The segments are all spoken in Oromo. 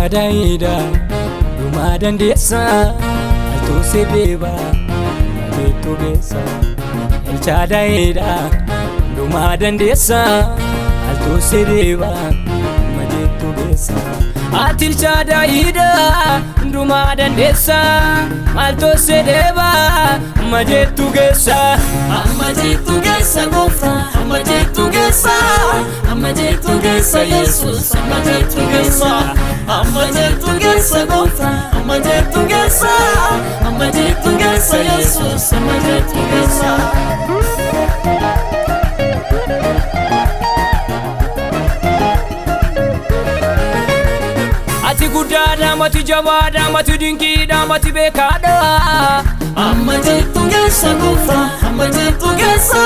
Ilchaadaayidha dhumaa dandeessa altuu si beeba majeetu geessa. Ilchaadaayidha dhumaa dandeessa altuu si beeba majeetu geessa. Ati ilchaadaayidha dhumaa dandeessa altuu si beeba majeetu geessa. Majeetu geessa gooftaa majeetu geessa majeetu geessa Yesuus majeetu geessa majeetu geessa gooftaa majeetu geessa majeetu geessa Yesuus majeetu geessa. Ati guddaadha mati jabaadha mati dinqiidha mati beekaadha. Majeetu geessa gooftaa majeetu geessa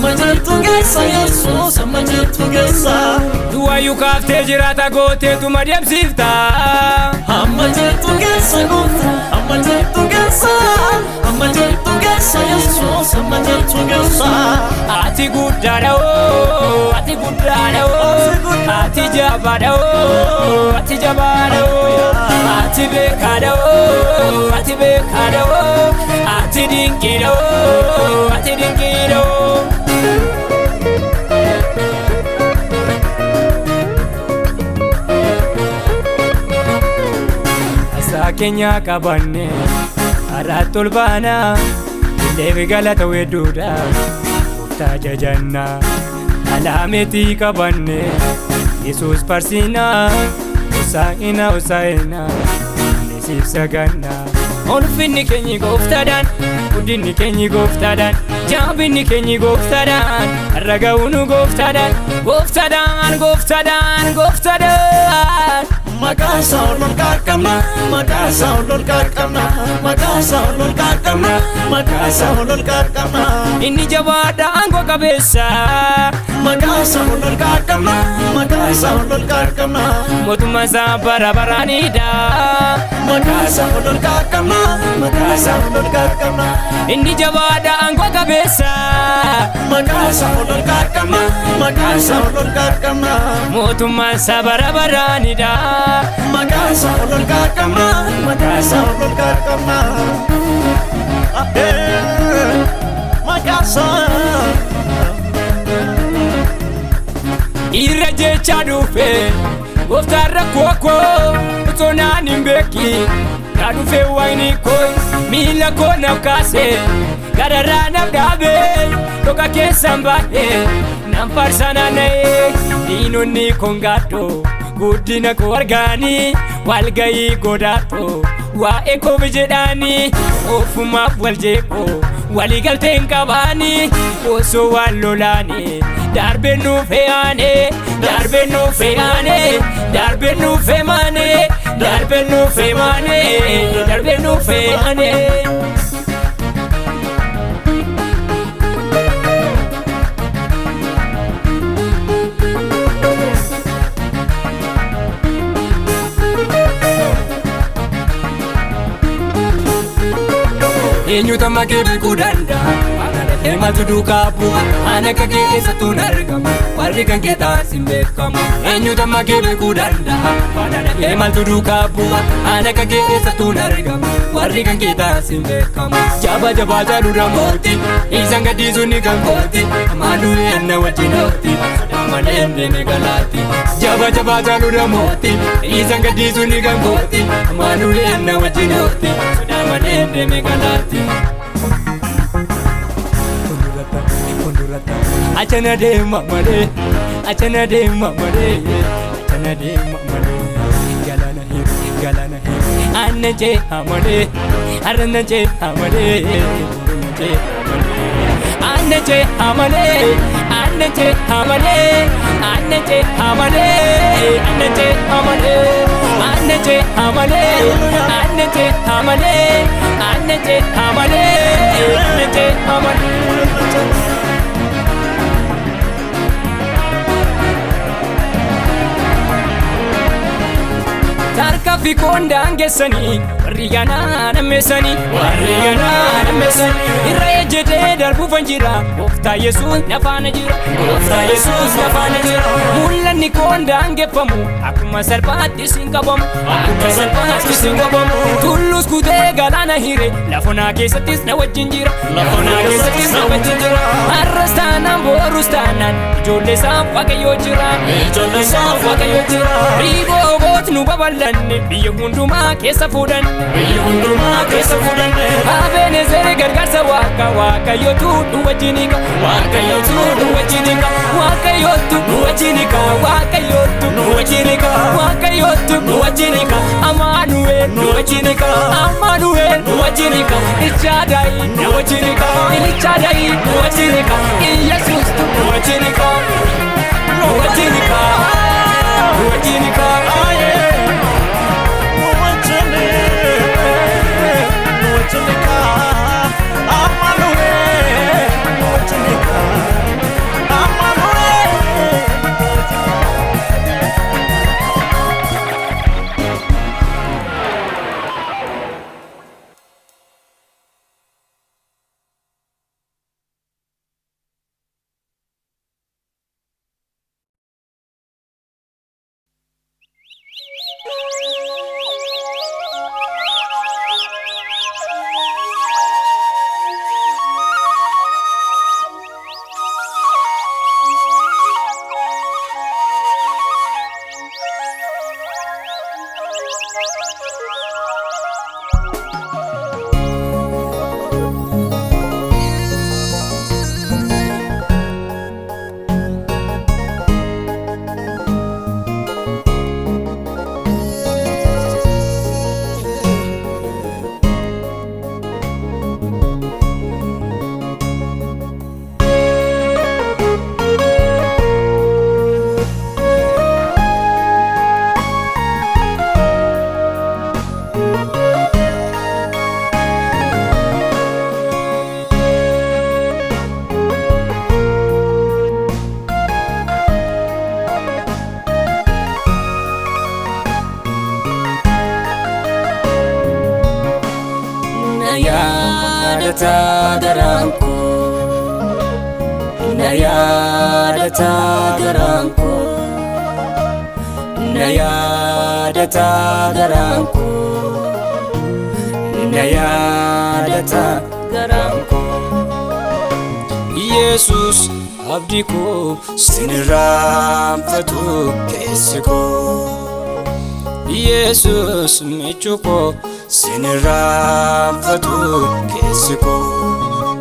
majeetu geessa Yesuus majeetu geessa. Du'aayyuu kaaftee jiraata gooteetuma deemsifta. Majeetu geessa gooftaa majeetu geessa majeetu geessa Yesuus majeetu geessa. Ati guddaadha oo ati guddaadha oo ati jabaadha oo ati jabaadha oo ati beekaadha oo ati beekaadha oo ati dinqiidha oo ati dinqiidha oo. Asaa keenya qabanne haraatti ol baana illee galata wedduudha gooftaa jajanna. Alaameetii qabanne Yesuus farsina Hosaa'ina Hosaa'ina Yesuuf saganna. Ulfinni keenyi gooftaadhaan guddinni keenyi gooftaadhaan jabinni keenyi gooftaadhaan har'a ga'uunu gooftaadhaan gooftaadhaan gooftaadhaan gooftaadhaan. Maqaa isaa ol kaaqamna maqaa isaa ol kaaqamna maqaa isaa ol kaaqamna maqaa isaa ol kaaqamna. Inni jabaadha aangoo qabeessa maqaa isaa ol kaaqamna maqaa isaa ol kaaqamna mootummaa isaa bara baraanidha. Maqaa isaa ol kaaqamna maqaa isaa ol kaaqamna. Inni jabaadha aangoo qabeessa maqaa isaa ol kaaqamna maqaa isaa ol kaaqamna mootummaa isaa bara baraanidha. Maqaa isaa ol kaaqamna maqaa isaa ol kaaqamna. Maqaa isaa irra jecha dhufe gooftaan rakkoo koo utuu naan hin beekin na dhufe wayni koo miila koo naaf kaase gararraa naaf dhaabe dhoka keessan baay'ee nan farsa naanna'ee diinonni kongaadhoo guddina koo argaanii walgayii godhaatoo waa'ee koo jedhaanii ofumaaf wal jeeqoo walii galtee hin qabaanii osoo wal lolaanii darbeen nuuf hee'aanee darbeen nuuf hee'aanee darbeen nuuf heemaanee darbeen nuuf heemaanee darbeen nuuf hee'aanee. Eenyuuta makee beekuu danda'a deematu duukaa bu'a ana kan kee eessattuu argama warri kan kee taasiin beekamu. Eenyuuta makee beekuu danda'a deematu duukaa bu'a ana kan kee eessattuu argama warri kan kee taasiin beekamu. Jaba jabaa jaaludha mooti isaan gadhiisuu ni kan kooti maaluu enna wajjin ooti malee deeme galaati. Jaba jabaa jaaludha mooti isaan gadhiisuu ni kan kooti maaluu enna wajjin ooti malee deeme galaati. Achana deema malee achana deema malee achana deema malee galana hiru anna jee amalee arna jee amalee anna jee amalee anna jee amalee anna jee amalee anna jee amalee anna jee amalee anna jee amalee anna jee amalee anna jee amalee. Tarka fi kondaan geessanii warri ganaa nammeessanii irra ejjetee darbuufan jira Gooftaa Yesuus na faana jira mul'anni kondaan geeffamu akkuma salphaatti sin qabamu tullus kutee galaana hire lafonaa keessattis na wajjin jira har'as taanaan boorus taanaan ijoollee isaaf Waaqayyo jira riigoo boot nu babal'anne biyya hundumaa keessa fuudhanne Abenezer gargaarsa Waaqayyootu nu wajjin hiika Waaqayyootu nu wajjin hiika Amaanu'eel nu wajjin hiika Elchaadaayi nu wajjin hiika Iyesuus nu wajjin hiika Yesus abdii koo sinirraanfatu keessi koo Yesus michuu koo sinirraanfatu keessi koo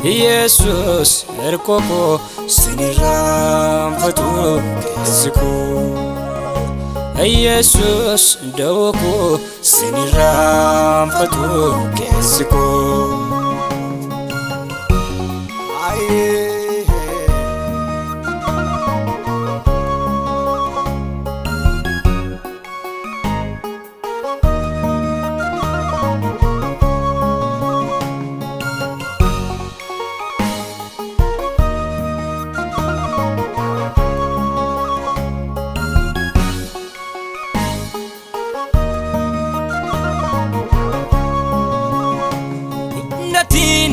Yesus erkoo koo sinirraanfatu keessi koo Yesus dawoo koo sinirraanfatu keessi koo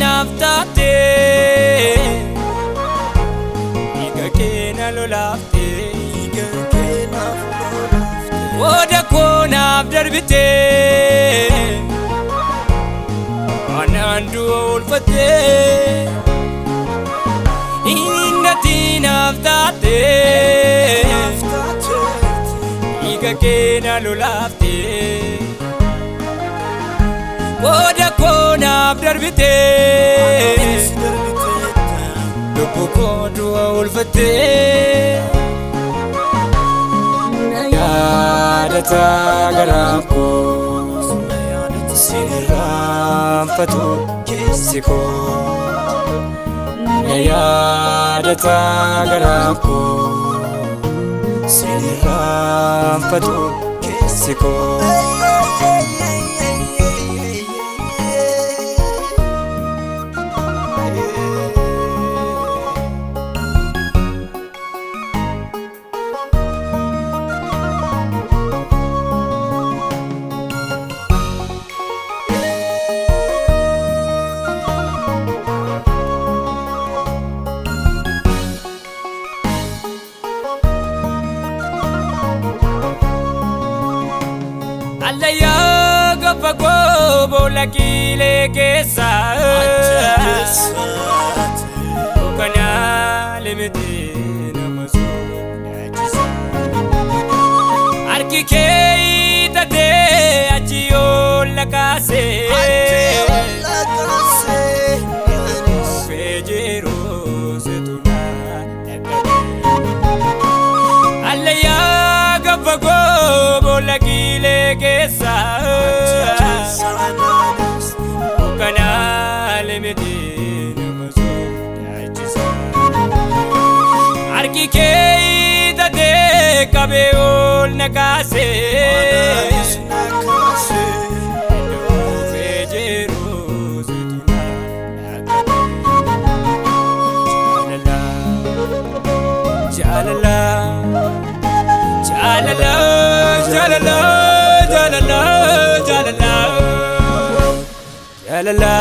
naftate iga kena lolafte oda kona abdarbite anandu ulfate innati naftate iga kena lolafte oda kona abdarbite lubbuko du'a ulfate yaadata garaanko sinirraanfatu keessi koo yaadata garaanko sinirraanfatu keessi koo bolla qilee keessa Kana limiti nama sodaachisa Harki kee hiixatee achi olla kaasee Dhufee jiruu situ na dhaqqabe Allayyaa gabbagoo bolla qilee keessa Kana limiti Harki kee hiixatee qabee ol na kaasee Dhufee jiruu situ na dhaqqabe Jaalala Jaalala Jaalala Jaalala Jaalala Jaalala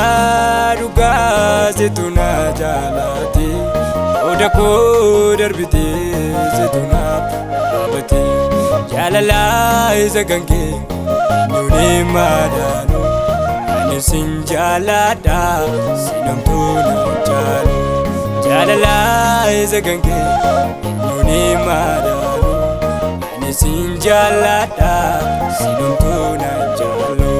dhugaa situ na jaalate Oda ko darbite situ na dhaabate Jaalala isa ganke nuni madanu Ani sin jaalladha sinamtuu na jaalu Jaalala isa ganke nuni madanu Ani sin jaalladha sinamtuu na jaalu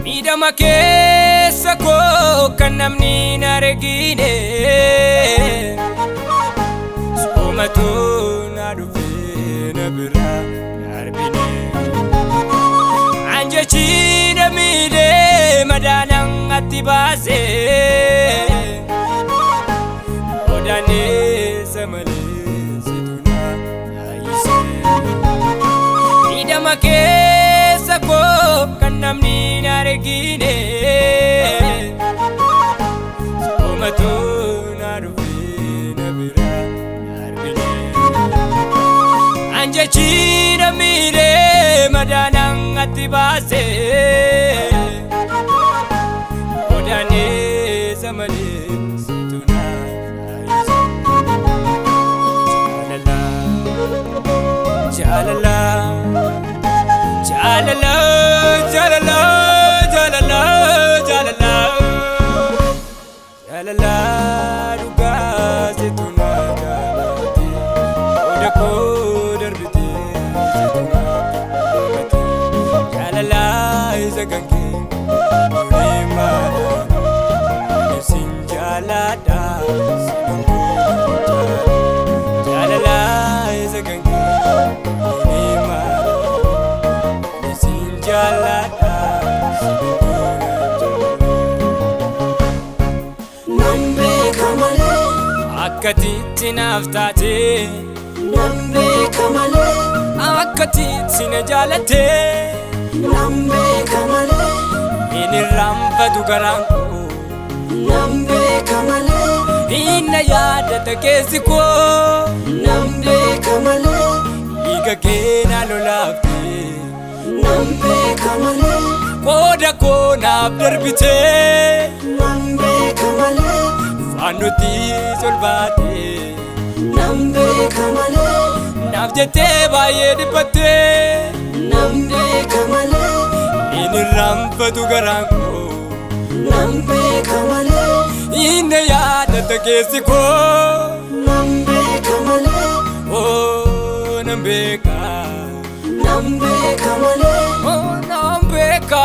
Midhama keessa koo kan namni hin argine Soomatu na dhufee na bira na arbine Anjechi na miidhee madaalaan atti baasee Odaaneessa malee situ na haayisee Midhama keessa koo kan namni hin argine Soomatu na dhufee na bira na arbine Anjechi na miidhee madaalaan atti baasee Odaaneessa malee situ na haayisee Jaalala Jaalala Jaalala Jaalala Jaalala Jaalala dhugaa situ na jaalate Oda ko darbite situ na dhaabate Jaalala isa ganke nuni madanu Ani sin jaalladha sinamtuu na jaalu Jaalala isa ganke nuni madanu Jaalladha sinamtuu na jaalu Nambe kamale Akkatitti naaf taate Nambe kamale Akkatitti na jaalatte Nambe kamale Hin irraanfatu garaan koo Nambe kamale Hin na yaadata keessi koo Nambe kamale Dhiiga kee na lolaafte Nambe kamale Qooda koo naaf darbite Nambe kamale Faandutti solbaate Nambe kamale Naaf jettee baay'ee dhiphatte Nambe kamale Hin irraanfatu garaan koo Nambe kamale Hin na yaadata keessi koo Nambe kamale Oh nan beeka Nambe kamale Oh nan beeka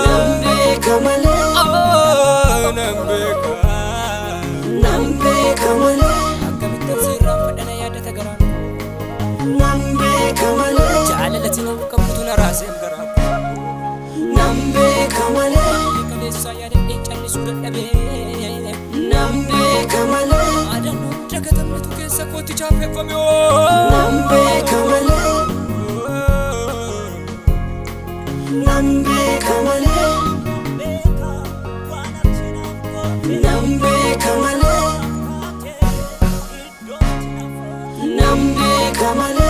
Nambe kamale Oh nan beeka Nambe kamale Akkamittan sirraan fadhana yaadata garaan koo Nambe kamale Jaalalati naaf qabdutu na raaseen garaan koo Nambe kamale Kaleessaa yaadadhee callisuu dadhabee Nambe kamale Aadannoo dagatamnetu keessa kootti chaapeffame Nambe kamale Nambe kamale Nambe kamale Nambe kamale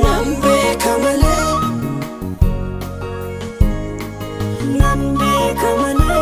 Nambe kamale nande kamane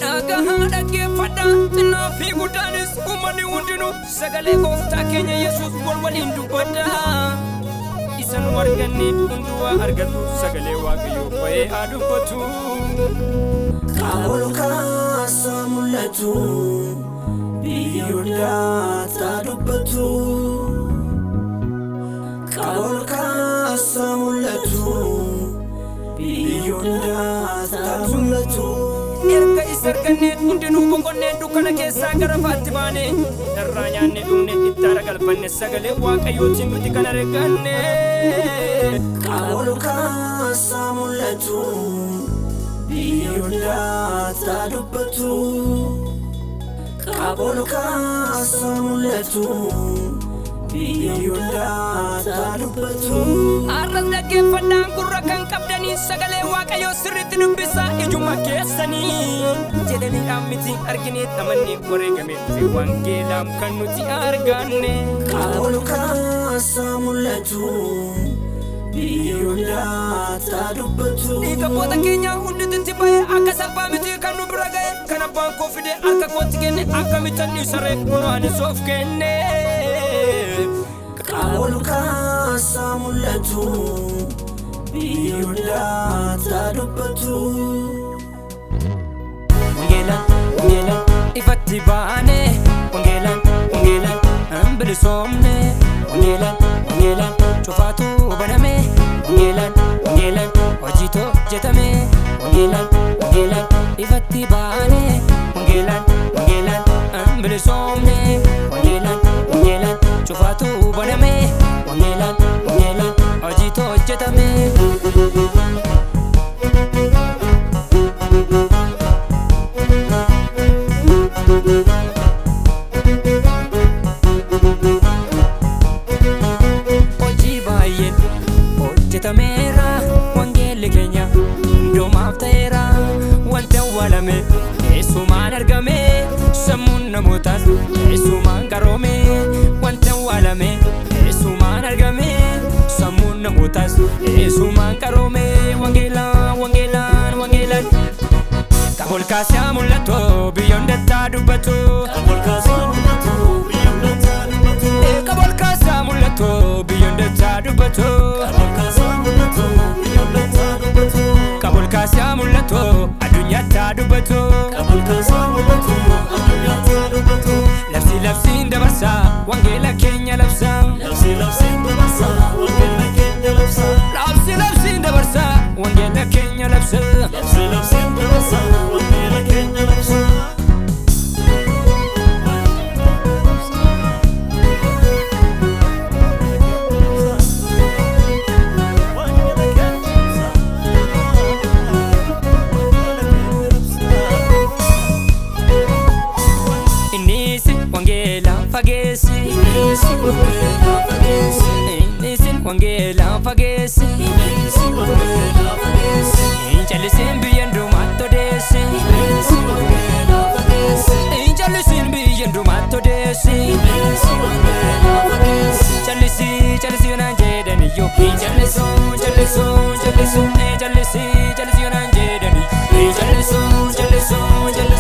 Dhagahaa dhaggeeffadhaa xinnaa fi guddaanis uummanni hundinuu sagalee gooftaa keenya Yesuus wal waliin dubbadhaa. Isa nu arganne hundumaa argatu sagalee Waaqayyoo ba'ee haa dubbatu. Qaabol kaasa mul'atu biyya hundaatti haa dubbatu. Qaabol kaasa mul'atu biyya hundaatti haa mul'atu. Erga isa arganne hundinuu boqonnee dukkana keessaa gara faatti baane irraa nyaanne dhumne itti aragalfanne sagalee Waaqayyootiin nuti kan arganne. Qaabol kaasa mul'atu biyya hundaatti haa dubbatu. Qaabol kaasa mul'atu biyya hundaatti haa dubbatu. Arras dhaggeeffadhaan gurra kan qabdanii sagalee Waaqayyoo sirriitti dubbisaa ijuma keessanii jedhaniidhaan miti arginee amanne wareegametti wangeelaam kan nuti arganne. Qaabol kaasa mul'atu biyya hundaatti haa dubbatu. Dhiigabboota keenya hundatti ba'ee akka salphaa miti kan nu bira ga'e kan abbaan koo fide harka kootti kenne akkamittan isaree kunaanis of kenne. Qaabol kaasa mul'atu biyya hundaatti haa dubbatu. Wangeelaan ifatti baane wangeelaan bilisoomne wangeelaan cufaatu baname wangeelaan hojiitu hojjetame wangeelaan ifatti baane wangeelaan bilisoomne wangeelaan cufaatu baname wangeelaan hojiitu hojjetame. Hojii baay'een hojjetameera wangeelli keenya hundumaaf ta'eera. Wanta awwaalame keessumaan argame sammuun namootaas keessumaan qaroome. Wanta awwaalame keessumaan argame sammuun namootaas keessumaan qaroome. Wangeelaan qaabol kaasaa mul'atu biyya hundaatti haa dubbatu. Qaabol kaasa mul'atu biyya hundaatti haa dubbatu. Qaabol kaasaa mul'atu biyya hundaatti haa dubbatu. Qaabol kaasa mul'atu biyya hundaatti haa dubbatu. Qaabol kaasaa mul'atu addunyaatti haa dubbatu. Qaabol kaasa mul'atu addunyaatti haa dubbatu. Labsiin dabarsaa wangeela keenya labsaa. Labsiin dabarsaa wangeela keenya labsaa. Labsiin dabarsaa wangeela keenya labsaa. Labsiin dabarsaa wangeela keenya labsaa. Wangeelaan fageesse Injalisiin biyya hundumaatti odeesse Injalisiin biyya hundumaatti odeesse Jallisii yoonaan jedhaniyyuu Jallisuu yoonaan jedhanii Jallisuu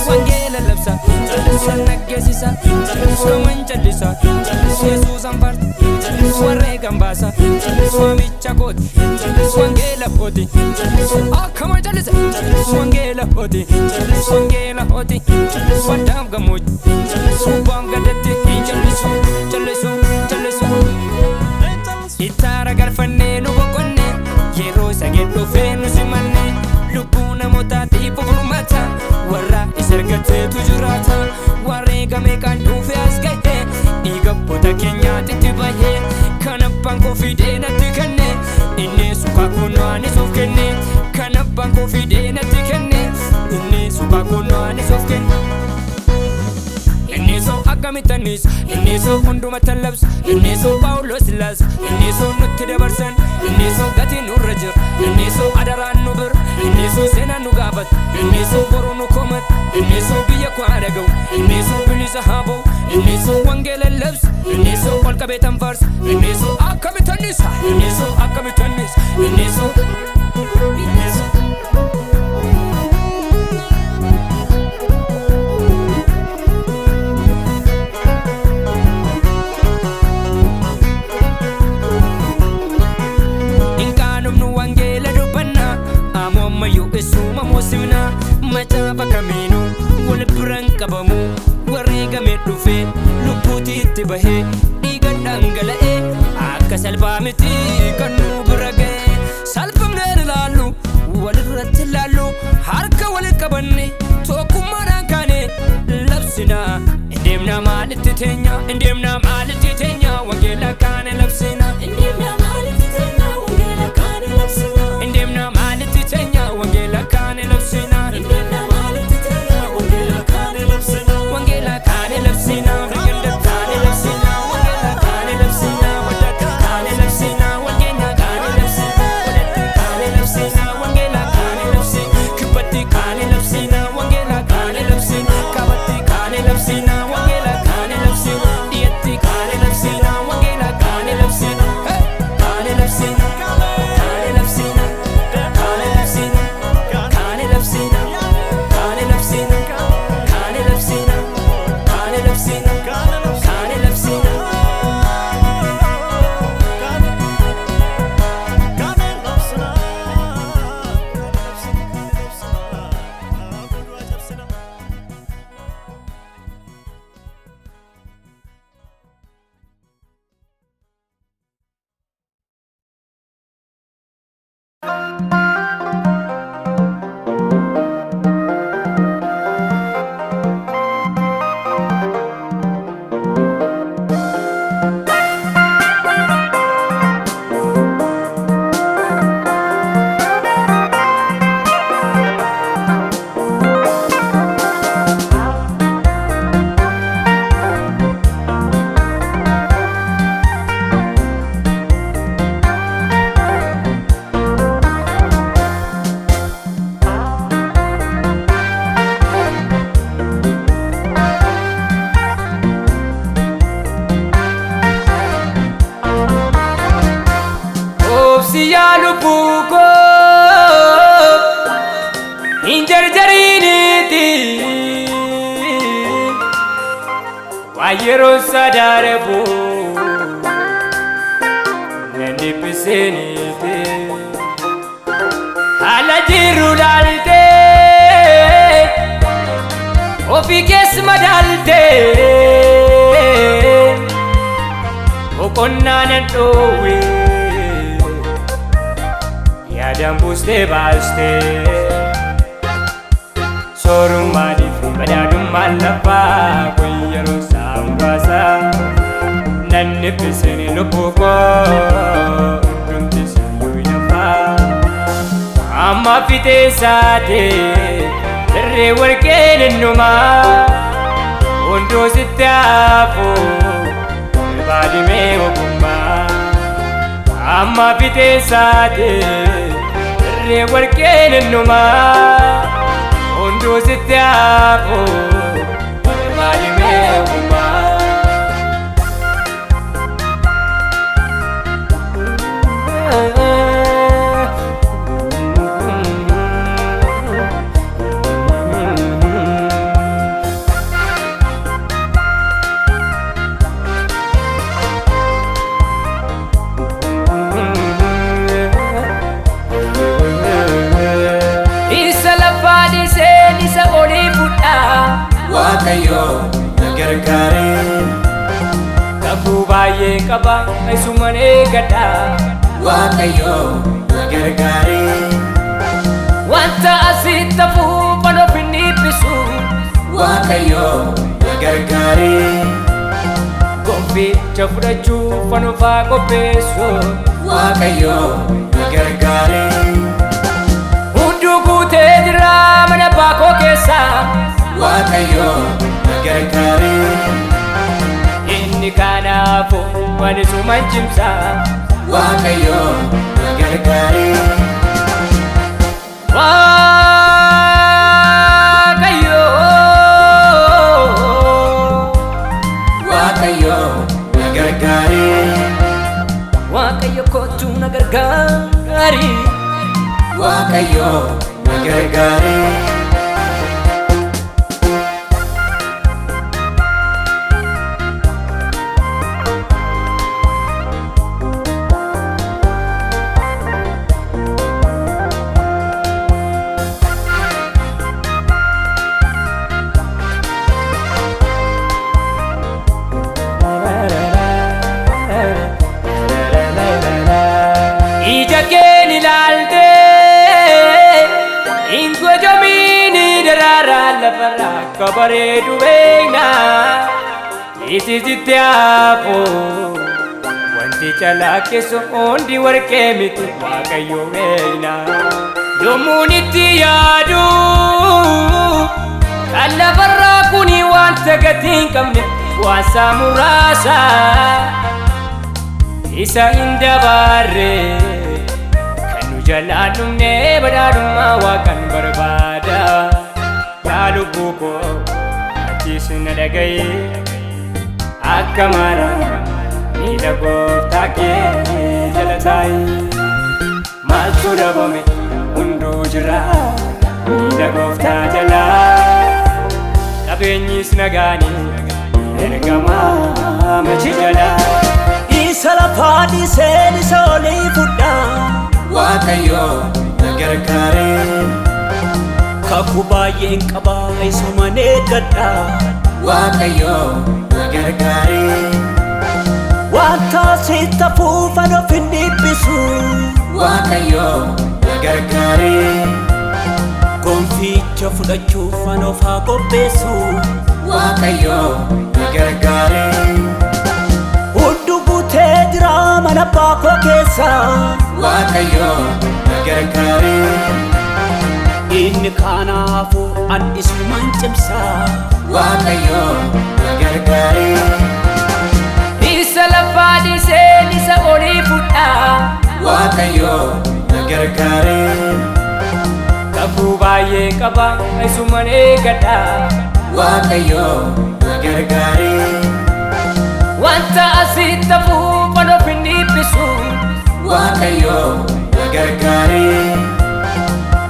wangeela labsa naggeessisa Kaman jallisa Yesuusan farta warreegan baasa Waamicha kooti wangeela kooti Akkama jallisa wangeela kooti Waddaaf gammoojji Gubbaan gadatti Jallisuu Ittaara galfannee nu boqonne suka kono ani sof kenne kan abbaan koo fidee natti kenne inni suka kono ani sof kenne inni so akkamittanis inni so hunduma tallabs inni so Phaawulos Sillaas inni so nutti dabarsan inni so gati nurra jir inni so adaraan nu bir inni so seenaan nu gaafat inni so boruu nu komat inni so biyya koo adagau inni so bilisa haabau inni so wangeela labs inni so ol qabeetan fars inni so akkamittanis inni so akkamittanis inni so Esuma mosimna machafa kaminu wal biran qabamu warri game dhufe lubbuuti itti bahe dhiiga dhangala'e akka salphaa miti kan nu bira ga'e salphimneen ilaallu walirratti ilaallu harka walitti qabanne tokkummaadhaan kaane labsina indeemna maalitti teenya indeemna maalitti teenya wangeela kaane labsina indeemna maalitti teenya wangeela kaane labsina indeemna maalitti teenya wangeela kaane labsina indeemna maalitti teenya wangeela kaane labsina wangeela kaane labsina wangeela kaane labsina wangeela kaane labsina wadaka kaane labsina wangeela kaane labsina wadaka kaane labsina wangeela kaane labsina kibatti kaane labsina wangeela kaane labsina kabatti kaane labsina wangeela kaane labsina diyatti kaane labsina wangeela kaane labsina kaane labsina kaane labsina kaane labsina kaane labsina kaane labsina kaane labsina kaane labsina kaane labsina Siyalu buko injarjariniti wayero sadarebo nandi piseniti ala jiru dalte ofikes madalte okonna nandowe Yadam buste baste Sorum madi badadum malapa Kuyero sambasa Nanne piseni lupoko Dunti sayu yafa Amma fite sate Terre warkene numa Undo sitafu Badi me okuma Amma fite sate Re warkene numa Undo sitafu Badi me okuma Wakayo nagargare Kabu baye kaba aisumane gada Wakayo nagargare Wanta asitafu pano pinipisu Wakayo nagargare Gombi chafurachu pano fago peso Wakayo nagargare gargaare. Hunduu guutee jira mana baakoo keessa Waaqayyo na gargaare. inni kanaafu wani suman cimsa Waaqayyo na gargaare. Waaqayyo Waaqayyo na gargaare. Waaqayyo kootu na gargaari Waaqayyo na gargaare. ija keen ilaalte intu jamiini daraara lafarra akka bareedu beekna isitti hafu wanti calaqqisu hundi warqee miti Waaqayyo beekna yommuun itti yaadu kan lafarraa kuni wanta gatii hin qabne waan saamuraasa isa hin dabarre kan nu jalaa dhumne badhaadhummaa Waaqan barbaada yaa lubbuu koo atis na dhagaye akka mara miila gooftaa kee jala taa'i maaltu dhabame hunduu jira miila gooftaa jala qabeenyis nagaanii ergamaa machi jala Isa lafaa dhiisee isa olii fudha. Waaqayyo na gargaare. Kakuu baay'een qaba isumaan eeggadha. Waaqayyo na gargaare. Wanta sitti hafuufan of hin dhiphisu. Waaqayyo na gargaare. Gonficha fudhachuufan of haa qopheessu. Waaqayyo na gargaare. Hunduu guutee jira mana baakoo keessa. Waaqayyo na gargaare. Inni kanaafu an isumaan cimsa. Waaqayyo na gargaare. isa lafaa dhiisee isa olii fudha Waaqayyo na gargaare. kakuu baay'ee qaba isumaan eeggadha Waaqayyo na gargaare. wanta asitti hafuufan of hin dhiphisu Waaqayyo na gargaare.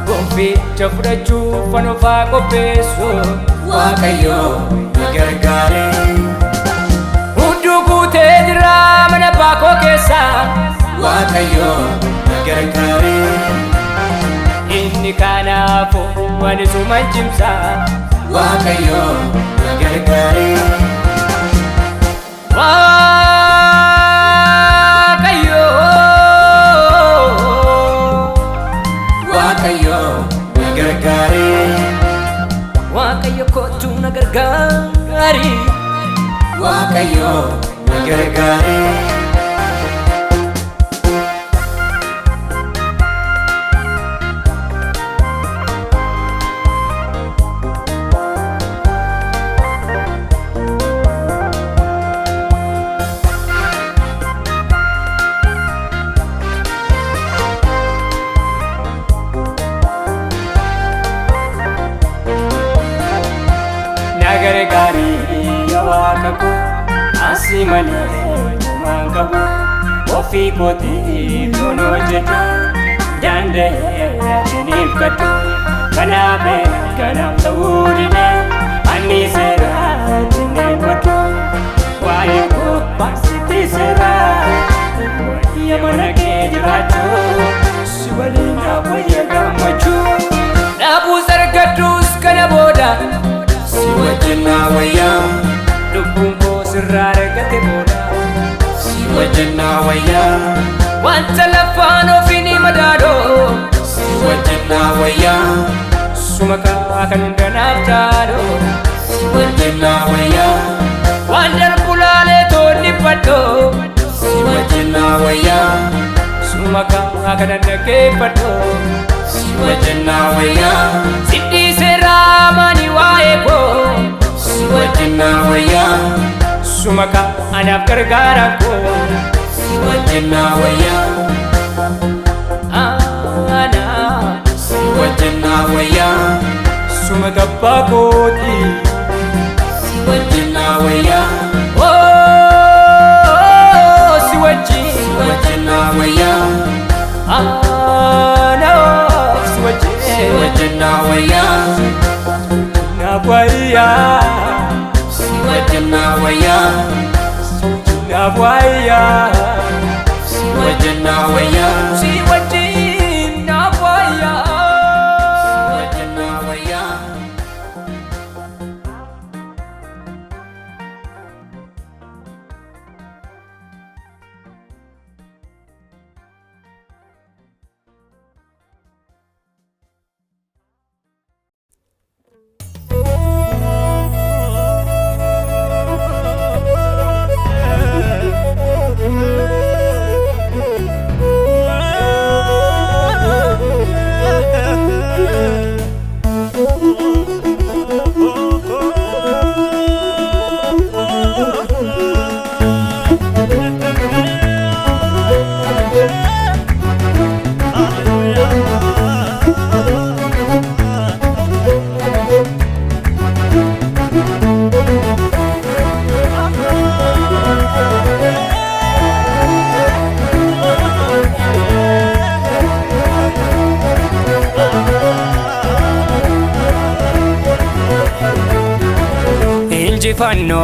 gonficha fudhachuufan of haa qopheessu Waaqayyo na gargaare. hunduu guutee jira mana baakoo keessa Waaqayyo na gargaare. inni kanaafu wani suman cimsa Waaqayyo na gargaare. Waaqayyo Waaqayyo na gargaare. Waaqayyo kootu na gargaari Waaqayyo na gargaare. gargaari yaa Waaqa koo asii malee waan qabu ofii kootiif yoon hojjedhu danda'ee isiniif kadhu kanaaf ta'uu didee ani seeraa dinneeffadhu waa'ee koo baasitti seeraa wayya mana kee jiraachuu si waliin wayya gammachuu dhabuu sargadduus kana booda Si wajjin naa wayyaa. lubbuun koo sirraa argate booda Si wajjin naa wayyaa. wanta lafaan ofiin madaadoo Si wajjin naa wayyaa. suma kaa kan hunda naaf taadoo Si wajjin naa wayyaa. waan darbu laalee toonni badoo Si wajjin naa wayyaa. suma sumaka akanannake paddo si wajjina wayyaa siddi seramani waeko si wajjina wayyaa sumaka anaf gargarako si wajjina wayyaa ana si wajjina wayyaa suma tabbakoti si wajjina wayyaa si wajjina wayyaa ana si wajjina wayyaa na waya si wajjina wayyaa na waya si wajjina wayyaa si wajjina waya wajjina wayyaa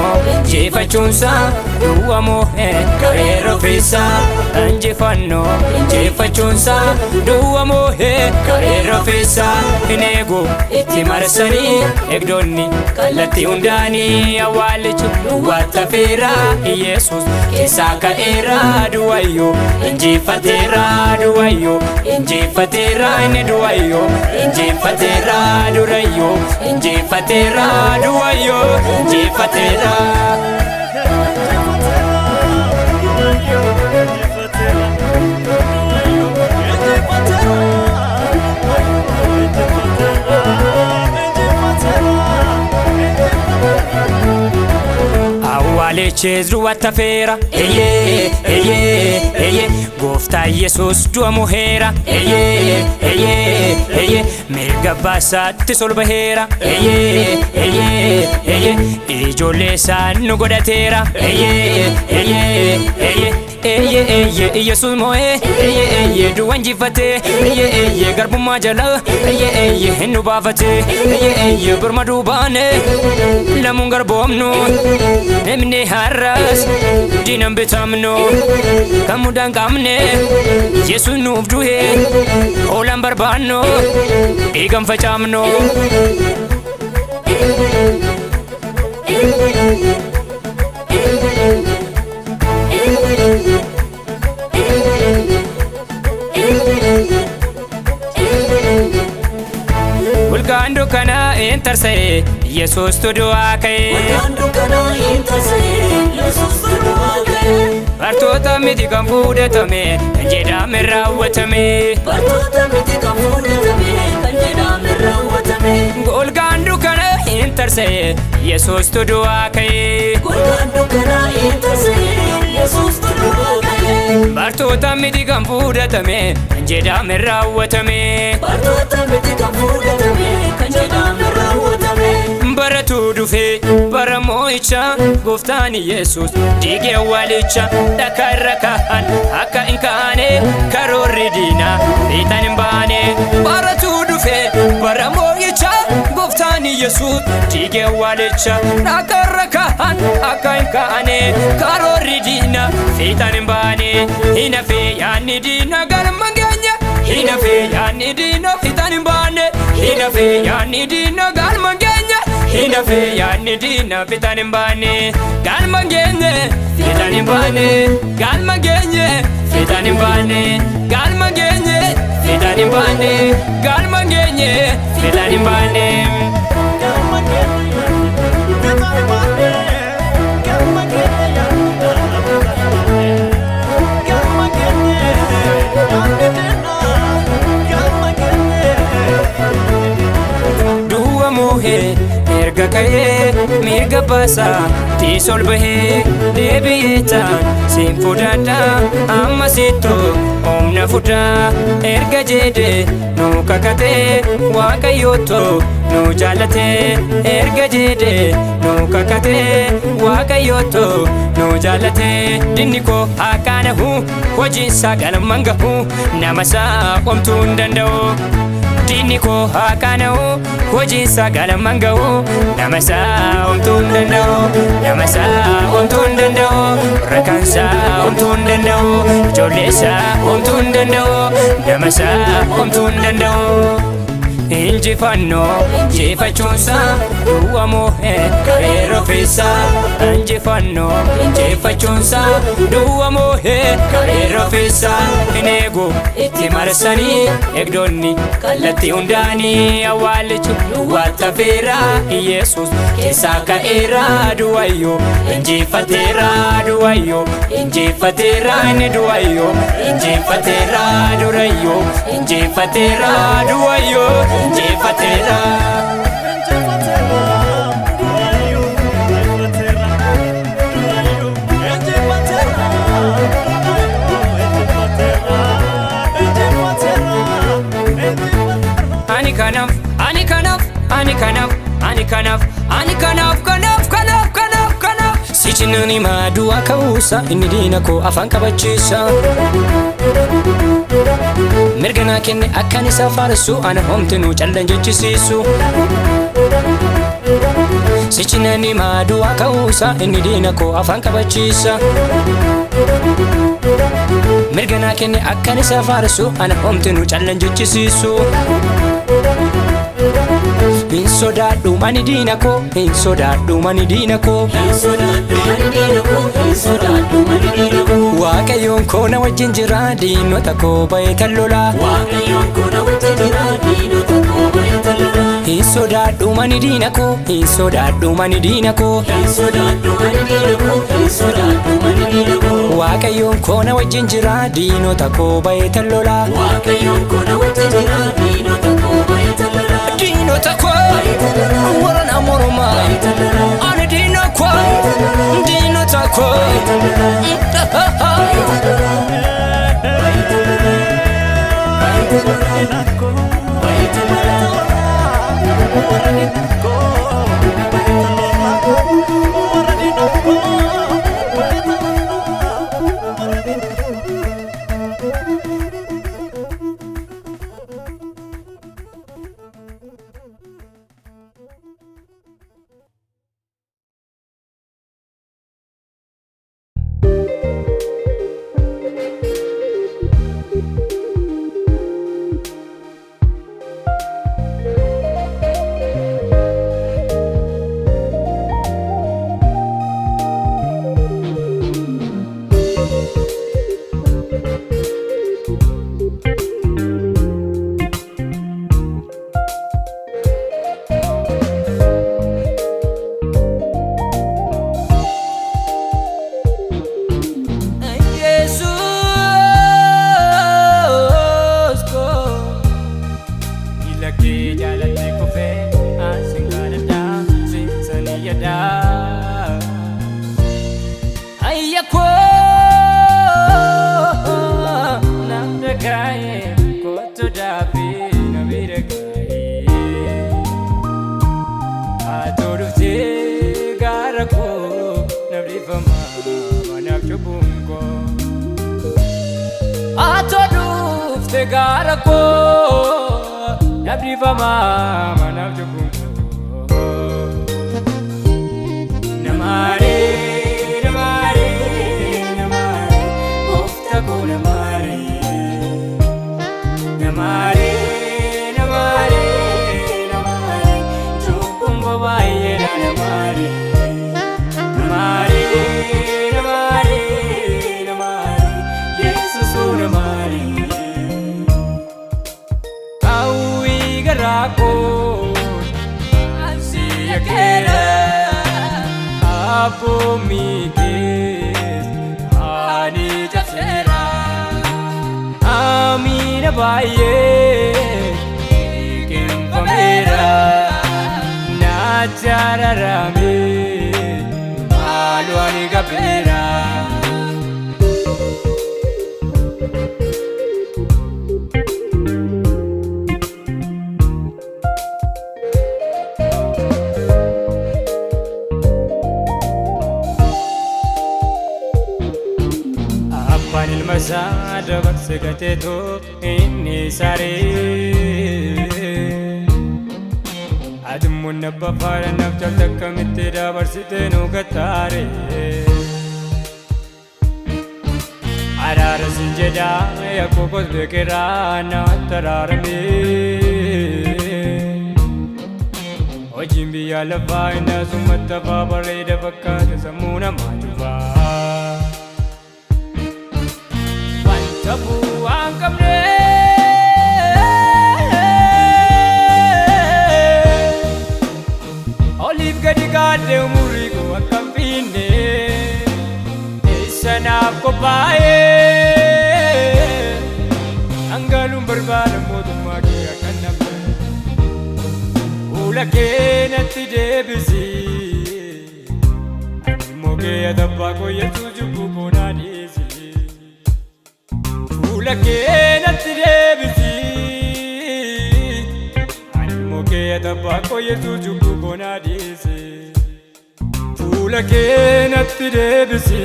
injifachuunsa du'a moo'ee ka'eera ofeessa injifachuunsa du'a moo'ee ka'eera ofeessa hin eegu itti marsanii eegdonni kallattii hundaanii awwaalichi duwwaatti hafeera Yesuus keessaa ka'eera du'ayyoo injifateera du'ayyoo injifateera inni du'ayyoo injifateera durayyoo injifateera du'ayyoo injifateera awwaalichis duwwaatti hafeera gooftaa Yesuus du'a moo'eera mirga baasaatti ol baheera ijoollee isaa nu godhateera Yesuus moo'ee du'a injifatee garbummaa jala nu baafatee birmaduu baane lamuun garboomnu emne har'as diinan bitamnu kan mudaan qabne Yesuus nuuf du'e hoolaan barbaannu dhiigan facaamnu Ulgaandu kana intarsa'e Yesuus du'aa ka'e Ulgaandu kana intarsa'e Yesuus du'aa ka'e bartoota miti kan fuudhatame kan jedhame raawwatame bartoota miti kan fuudhatame kan jedhame raawwatame Ulgaandu kana intarsa'e Yesuus du'aa ka'e Ulgaandu kana intarsa'e Yesuus du'aa ka'e bartoota miti kan fuudhatame kan jedhame raawwatame bartoota miti kan fuudhatame kan jedhame raawwatame baratu dhufee bara moo'icha gooftaan Yesuus diigee awwaalicha dhakaa irra kaa'an akka hin kaane karoorri diinaa fiixaan hin baane baratu dhufee bara moo'icha gooftaan Yesuus diigee awwaalicha dhakaa irra kaa'an akka hin kaane karoorri diinaa fiixaan hin baane hin hafee yaadni diinaa galma geenya hin hafee yaadni diinaa fiixaan hin baane hin hafee yaadni diinaa galma geenya hin hafee yaadni diinaa fiixaan hin baane galma geenye fiixaan hin baane galma geenye fiixaan hin baane galma geenye fiixaan hin baane galma geenye fiixaan hin baane galma geenye fiixaan hin baane galma geenye galma geenye buhe erga ka'ee mirga baasa tiisol bahee deebi'eetaan siin fudhadha amma sittu humna fudhaa erga jedhe nu kakatee waaqayyootto nu jaalatee erga jedhe nu kakatee waaqayyootto nu jaalatee dinni koo akkaanahu hojiinsaa ganaman gahu nama isaa qomtuu hin danda'u dinni koo akkaanahu hojiinsaa ganaman gahu nama isaa qomtuu hin danda'u nama isaa qomtuu hin danda'u rakkaansaa qomtuu hin danda'u ijoolleessaa qomtuu hin danda'u nama isaa qomtuu hin danda'u injifannoo injifachuunsa du'a moo'ee ka'ee rofeessa injifannoo injifachuunsa du'a moo'ee ka'ee rofeessa hin eegu itti marsanii eegdonni kallattii hundaanii awwaalichu duwwaata feera Yesuus keessaa ka'eera du'ayyoo injifateera du'ayyoo injifateera inni du'ayyoo injifateera durayyoo injifateera du'ayyoo injifateera kanaaf sichinani maaduu akausa inni diina koo afaan qabachiisa mirga naa kenne akkan isa faarsu ana homtinuu callan jechisiisu sichinani maaduu akausa inni diina koo afaan qabachiisa mirga naa kenne akkan isa faarsu ana homtinuu callan jechisiisu hin sodaadhu mani diina koo hin sodaadhu mani diina koo waaqayyoon koo na wajjin jira diinota koo ba'ee kan lolaa hin sodaadhu mani diina koo hin sodaadhu mani diina koo waaqayyoon koo na wajjin jira diinota koo ba'ee kan lolaa diinota koo warana moroma ani diina koo diinota koo Garako, nabriva mama navjukunko. Namare, namare, namare, ofta ko namare. Namare, namare, namare, chukumba vaiye namare. Namare, namare, namare, Jesus namare. Rako ansia kera apo mikis ani jafera amina baye ikin pamera jararame alwani gabera Apan ilmasa dabarse gateetu inni saree Adummuun nabba faara naftal takkamitti dabarsitee nu gattaare Araara sin jedhaa yakkobos beekeraa namatti araarame Hojiin biyya lafaa inni asumatti hafaa bareeda fakkaate sammuu namaa cufaa Wanta bu'aan qabne Oliif gadi gaadde umurii koo akka hin fiinne Eessanaaf qophaa'ee Hangaaluun barbaada mootummaa kee akka namne Fuula kee natti deebisi Ani immoo kee atabbaa koo Yesuus cubbuu koo naa dhiisi Fuula kee natti deebisi Ani immoo kee atabbaa koo Yesuus cubbuu koo naa dhiisi Fuula kee natti deebisi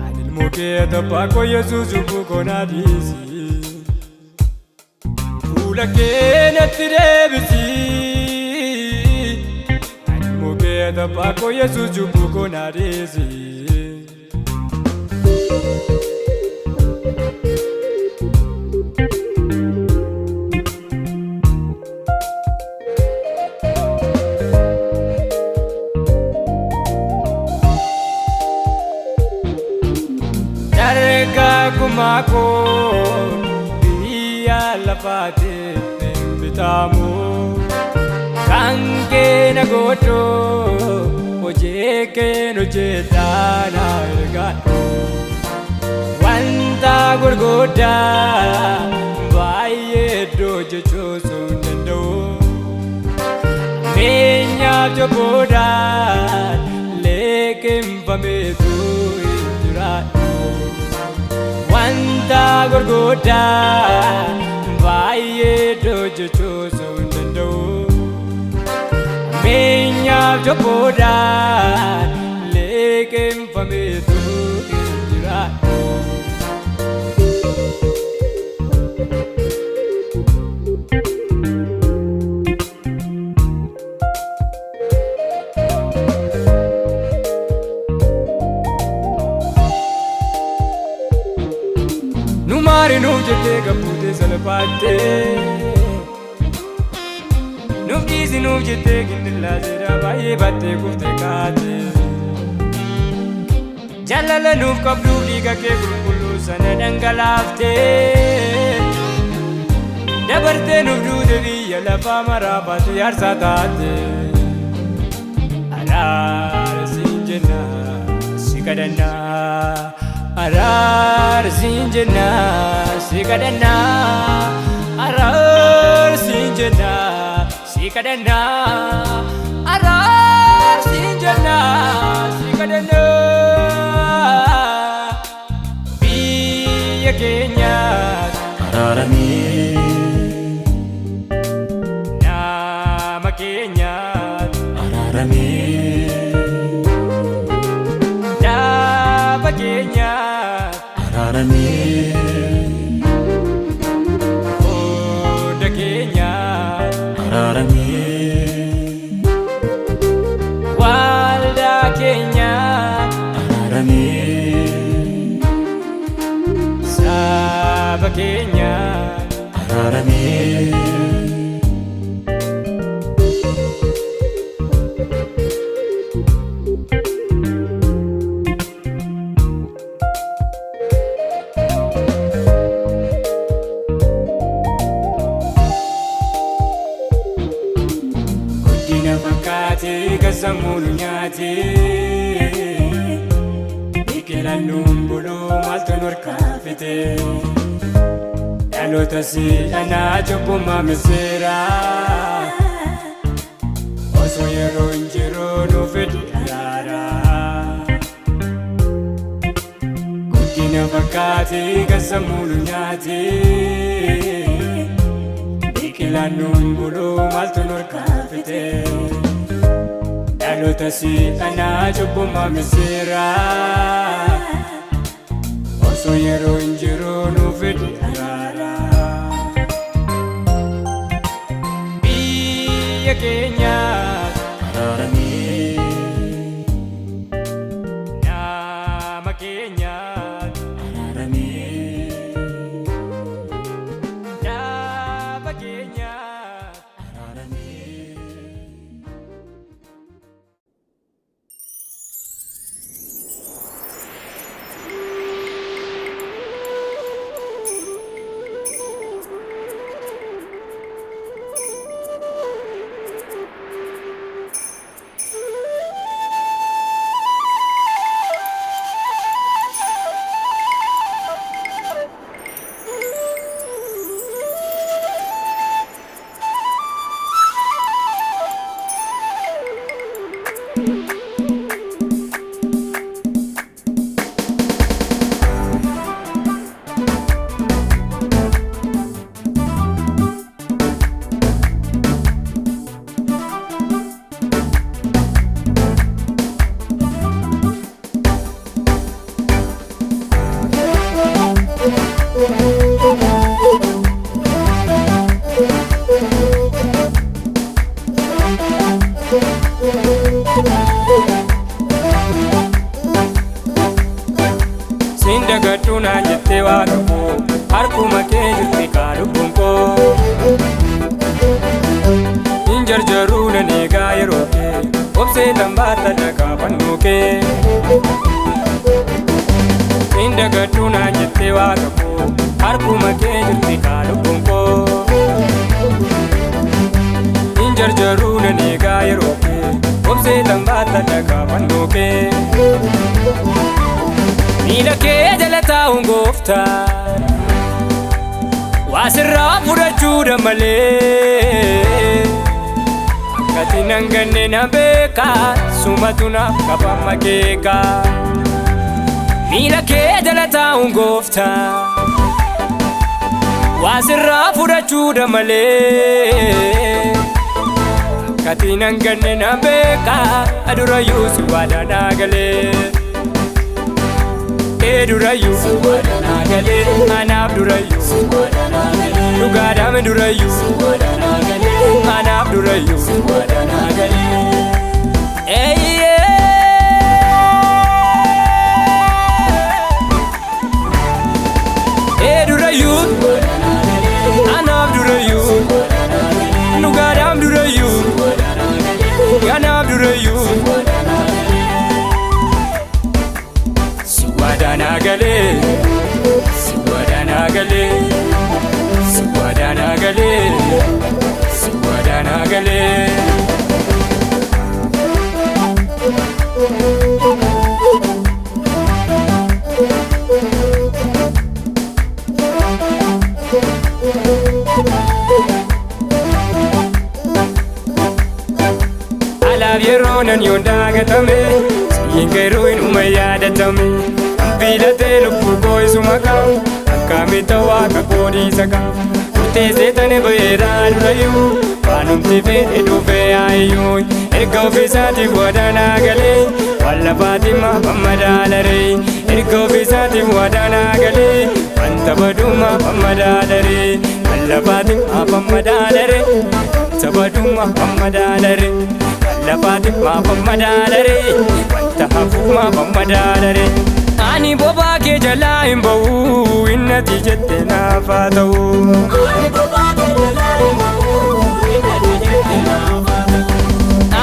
Ani immoo kee atabbaa koo Yesuus cubbuu koo naa dhiisi Fuula kee natti deebisi Ani immoo kee atabbaa koo Yesuus cubbuu koo naa dhiisi Darga kumako biya lafate bitamu kange na goto ojeke no jetana ergato wanta gorgoda baye doje choso nendo menya joboda lekem bametu indirato Wanta gorgoda baye doje choso nendo Menya joboda lekem fametu indirato Numari nu jete kapute salapate Nufdisi nu jete gindilla zira baye batte kufte kaate Jalala nuf kabdu liga ke kulkulu sana dangalafte Dabarte nufdu deviya lafa marafate yarsa taate Arar sinjena sikadana Arar sinjena sikadana Arar sinjena sikadana Arar sinjena sikadana Biya Kenya Ararami Nama Kenya Ararami Daba Kenya Ararami Oda Kenya Ararami Walda Kenya Ararami Saba Kenya Ararami fakkaate kasammuun nyaate biqilannuun buluu maaltu norkaafite dhaloota si'anaa cubbummaa miseera osoo yeroo hin jiru nu fedhi araara. Guddina fakkaatee kan sammuu nu nyaate biqilaan nuun bulu maaltu nu harkaafite. Dhaloota si'anaa cubbummaa miseera osoo yeroo hin jiru nu fedhi araara. Biyya keenya araaramee nama keenya araaramee nama keenya araaramee. Sinda gaduna jette waa tokko harkuma kee jirti lubbuun koo. Injarjaruu nan eegaa yeroo kee obsee lambaata dhagaa fannoo kee. Sinda gaduna jette waa tokko harkuma kee jirti lubbuun koo. Injarjaruu nan eegaa yeroo kee obsee lambaata dhagaa fannoo kee. Miila kee jala taa'uun gooftaa waa sirraa fudhachuudha malee. Akkati nan ganne na beekaa sumatu naaf qabama keekaa. Miila kee jala taa'uun gooftaa waa sirraa fudhachuudha malee. Akkati nan ganne na beekaa adurayyuu si waadanaa galee. Durayyuu si waadanaa galee anaaf durayyuu dhugaadhaame durayyuu anaaf durayyuu si waadanaa galee. Durayyuu anaaf durayyuu dhugaadhaam durayyuu anaaf durayyuu. Siwadana gale, siwadana gale, siwadana gale, siwadana gale. Alaaf yeroo nan yoondaa gatame siingaruu inuma yaadatame. Bilatee lubbuu koo isuma qabu akkamitti waaqa koo dhiisa qabu. Murtee seetane bayeeraa durayyuu waanumti fedhe dhufee aayyuu. Erga ofiisaatiif waadanaa galee waan lafaatiin maafan madaalaree. Erga ofiisaatiif waadanaa galee wanta baduu maafan madaalaree. Waan lafaatiin maafan madaalaree wanta baduu maafan madaalaree. Waan lafaatiin maafan madaalaree wanta hafuu maafan madaalaree. Ani bobaa kee jalaa hin ba'u innati jette naaf haa ta'u.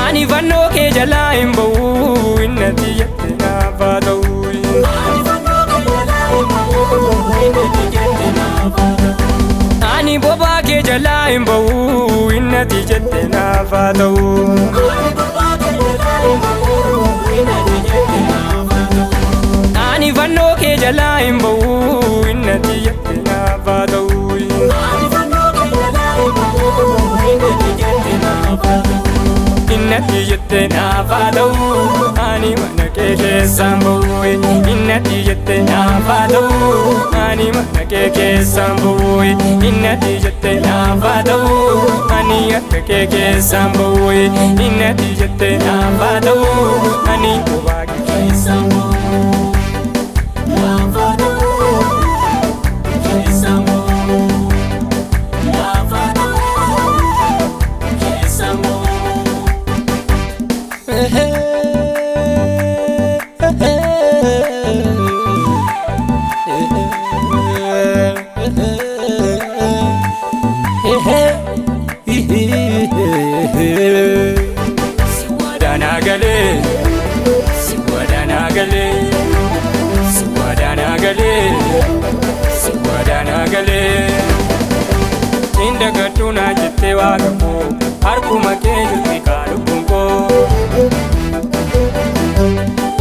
Ani fannoo kee jalaa hin ba'u innati jette naaf haa ta'u. Ani bobaa kee jalaa hin ba'u innati jette naaf haa ta'u. Ani fannoo kee jalaa hin ba'u innati jette naaf haa ta'u. Innati jette naaf haa ta'u ani mana kee keessaan bu'e innatti jette naaf haa ta'u ani mana kee keessaan bu'e innatti jette naaf haa ta'u ani akka kee keessaan bu'e innatti jette naaf haa ta'u ani kophaa kee keessaan bu'e naaf haa ta'u keessaan bu'e. Inda gaduna jette waaqa koo harkuma kee jirti kaalubbuun koo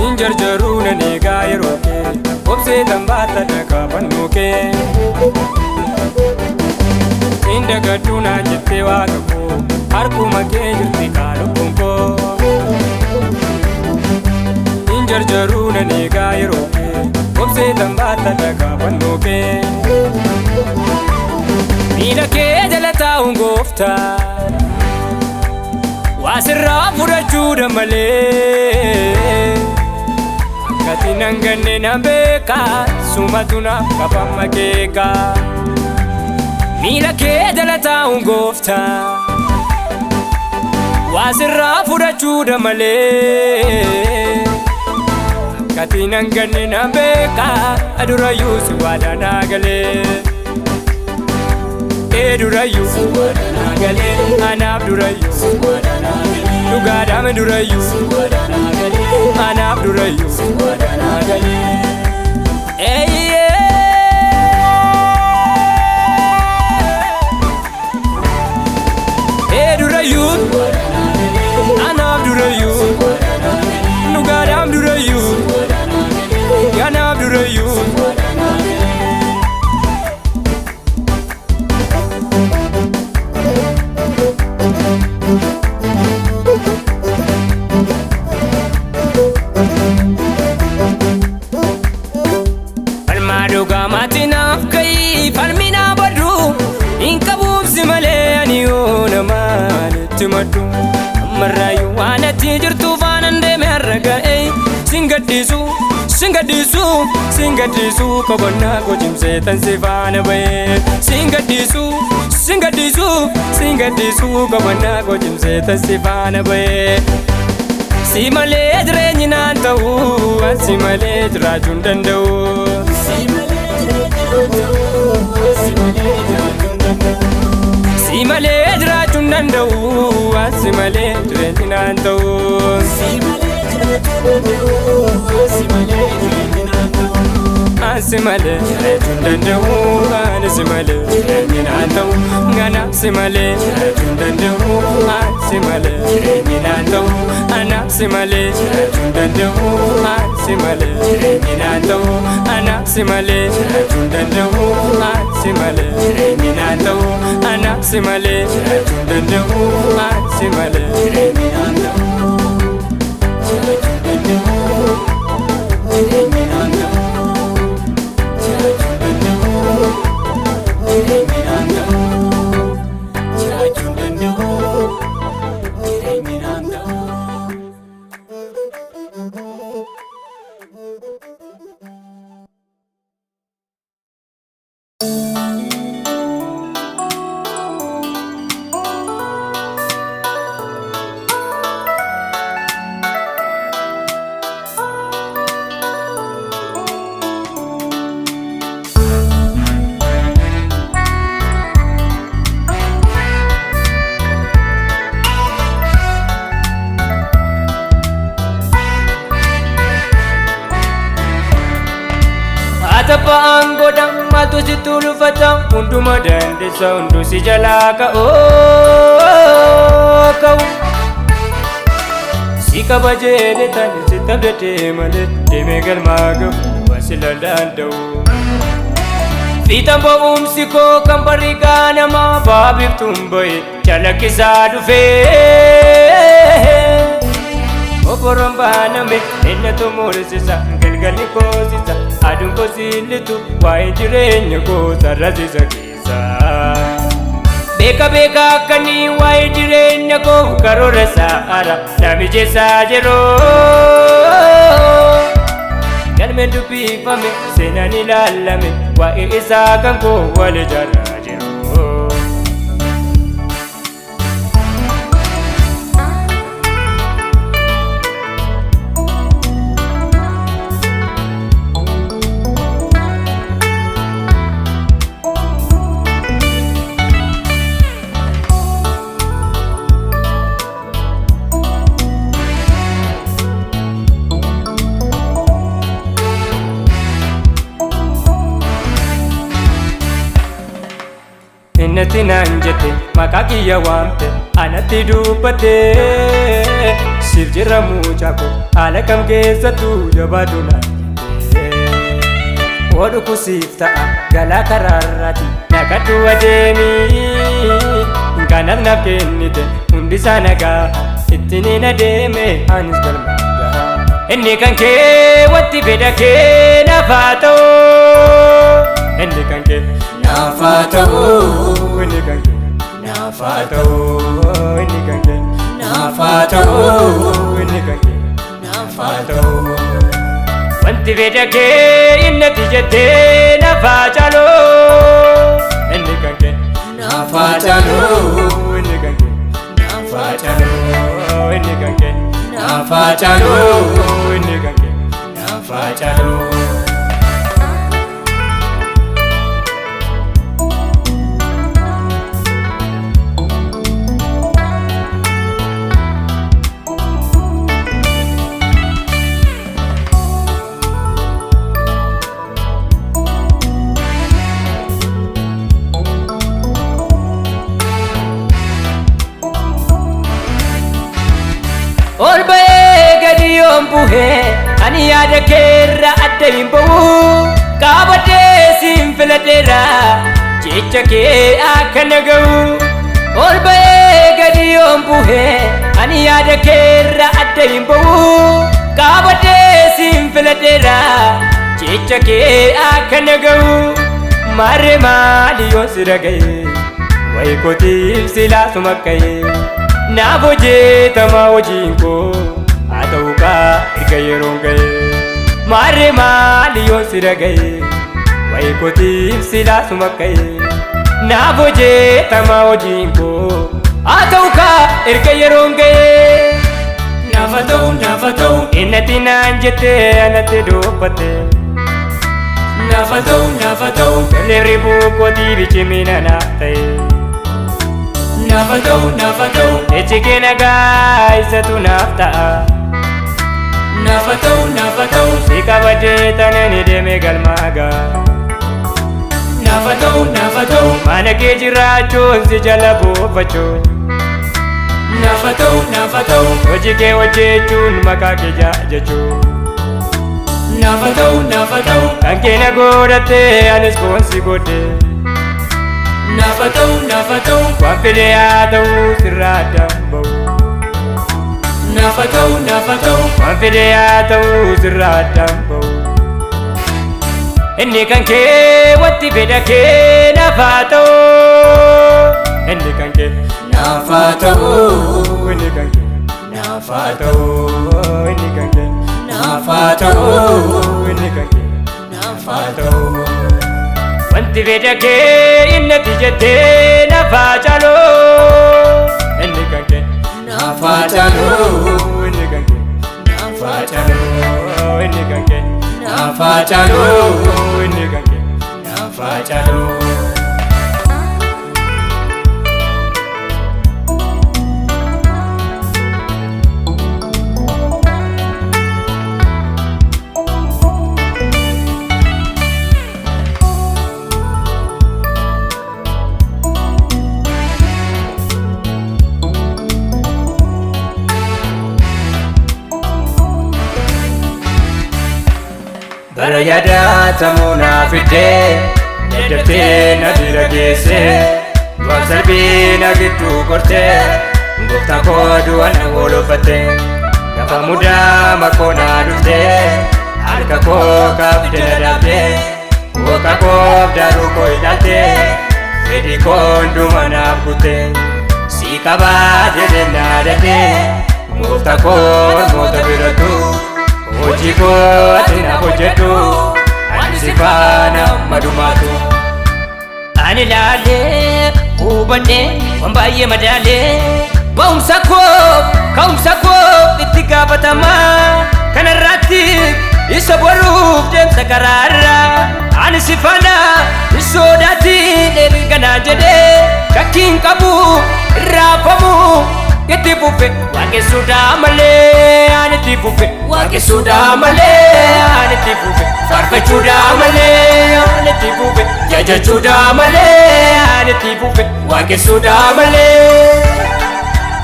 in jarjaruu nan eegaa yeroo kee obsee tambaata dhagaa fannoo kee inda gaduna jette waaqa koo harkuma kee jirti kaalubbuun koo in jarjaruu nan eegaa yeroo kee obsee tambaata dhagaa fannoo kee. Miila kee jala taa'uun gooftaa waa sirraa fudhachuudha malee akkati nan ganne nan beekaa sumatu naaf qabama keekaa. Miila kee jala taa'uun gooftaa waa sirraa fudhachuudha malee akkati nan ganne nan beekaa adurayyuu si waadaa galee. Durayu, nagale, anab durayu, nugadame durayu, anab durayu, nagale. Durayu, anab durayu, nugadam durayu, anab durayu. Ammarraayu waan ati jirtu faanan deeme harraga'e singaddiisu kobonnaa koo cimsee tan si faana ba'e singaddiisu kobonnaa koo cimsee tan si faana ba'e. Si malee jireenyi naan ta'u si malee jiraachuu hin danda'u. Si malee jiraachuu hin danda'u si malee jireenyi naan ta'u. Si malee jiraachuu hin danda'u si malee jireenyi naan ta'u. Ngana si malee jiraachuu hin danda'u si malee jireenyi naan ta'u. Ana si malee jiraachuu hin danda'u si malee jireenyi naan ta'u. Ana si malee jiraachuu hin danda'u si malee jireenyi naan ta'u. Ana si malee jiraachuu hin danda'u si malee jireenyi naan ta'u. Jireenyi naan ta'u. Atapaan godang matu si tulufatang unduma dandesa undu si jalaka kau si kabajene tan si tabdete male demegal magaf wasila dandau Fitan ba'um si ko kampariga nama babib tumboy jalakisa dufe Oboron baname inna tumursisa galgali koosisa aduun koosilitu waa'ee jireenya koo sarrasisa keessa. Beeka beeka akkanii waa'ee jireenya koo karoora sa'aara namicheessaa jiroo. Galmeen dubbifame seenaan ilaalame waa'ee isaa kan koo wal ijaarraa jiru. Innati naan jette maqaa kiyya waamte anatti dubbate siif jira mucaa koo haala kam keessattuu jabaadhu naan jette oduu kusiif ta'a galaa karaarraati naqadhu adeemi kanas naaf kennite hundisaa nagaa ittiin hin adeeme anis galmaa inni kan kee wanti fedha kee naaf haa ta'u inni kan kee naaf haa ta'u inni kan kee naaf haa ta'u inni kan kee naaf haa ta'u inni kan kee naaf haa ta'u wanti fedha kee innati jettee naaf haa caalu inni kan kee naaf haa caalu inni kan kee naaf haa caalu inni kan kee naaf haa caalu inni kan kee naaf haa caalu. Ol ba'ee gadi yoon bu'ee ani yaada keerra adda hin ba'u qabatee siin filadheera jecha kee akka naga'u. Ol ba'ee gadi yoon bu'ee ani yaada keerra adda hin ba'u qabatee siin filadheera jecha kee akka naga'u. Maarree maali yoon si dhaga'e wayi kootiif silaasuma ka'e. Naaf hojjetamaa hojiin koo haa ta'u kaa erga yeroon ga'e. Maarree maali yoon si dhaga'e wayi kootiif silaasuma ka'e. Naaf hojjetamaa hojiin koo haa ta'u kaa erga yeroon ga'e. Naaf haa ta'u innati naan jettee anatti dubbatte. Naaf haa ta'u galleerri buukootii bichimina naaf ta'e. Naaf haa ta'u ejjigee nagaa isatu naaf ta'a. Naaf haa ta'u si qabadee tanani deemee galmaagaa. Naaf haa ta'u mana kee jiraachuun si jala buufachuun. Naaf haa ta'u hojii kee hojjechuun maqaa kee jaajachuun. Naaf haa ta'u kan kee na godhattee anis koon si godhee. Naaf haa ta'u waan fedhe haa ta'u sirraa addaan ba'u. Naaf haa ta'u waan fedhe haa ta'u sirraa addaan ba'u. Inni kan kee wanti fedha kee naaf haa ta'u. Inni kan kee naaf haa ta'u. Inni kan kee naaf haa ta'u. Inni kan kee naaf haa ta'u. Inni kan kee naaf haa ta'u. Wanti fedha kee innati jettee naaf haa caalu. Inni kan kee naaf haa caalu. Inni kan kee naaf haa caalu. Inni kan kee naaf haa caalu. Inni kan kee naaf haa caalu. Bara yaadatamuu naaf fiddee dadhabdee na bira geessee waan salphii na gidduu gortee gooftaan koo du'a na oolfattee Lafa mudaa makoonaa dhuftee harka koo qabdee dadhabdee Woka koof daruu koo ilaaltee fedhii koo hunduma naaf kuttee Si qabaa jedhee naadadhee Gooftaa koo ormoota birattu hojii koo ati naaf hojjedhu ani si faana madumaatu Ani laalee hubadhee waan baay'ee madaalee Ba'umsa koo itti gaafatamaa kanarratti isa boruuf deemsa karaarraa Ani si faana hin sodaatin erganaa jedhee shakkiin qabu irraafamu itti fufe waaqessuudhaa malee ani itti fufe waaqessuudhaa malee ani itti fufe faarfachuudhaa malee ani itti fufe jajachuudhaa malee ani itti fufe waaqessuudhaa malee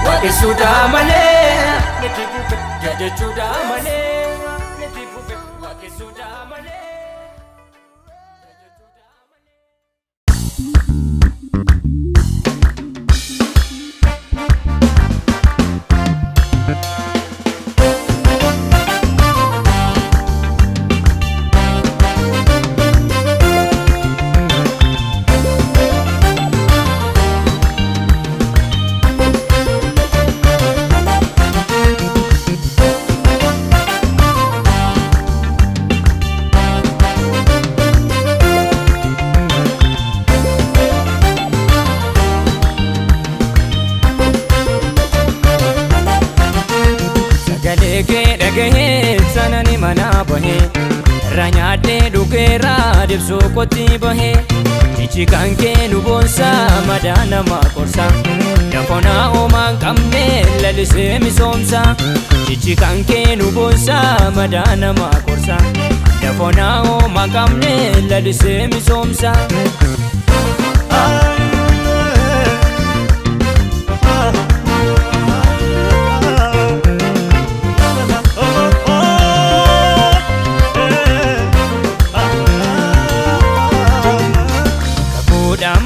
waaqessuudhaa malee ani itti fufe jajachuudhaa malee ani itti fufe waaqessuudhaa malee sanani mana bahe ranyade dugera dibso koti bahe chichi kanke nu bonsa madana makorsa dafona oman kamne lalise misomsa chichi kanke nu bonsa madana makorsa dafona oman kamne lalise misomsa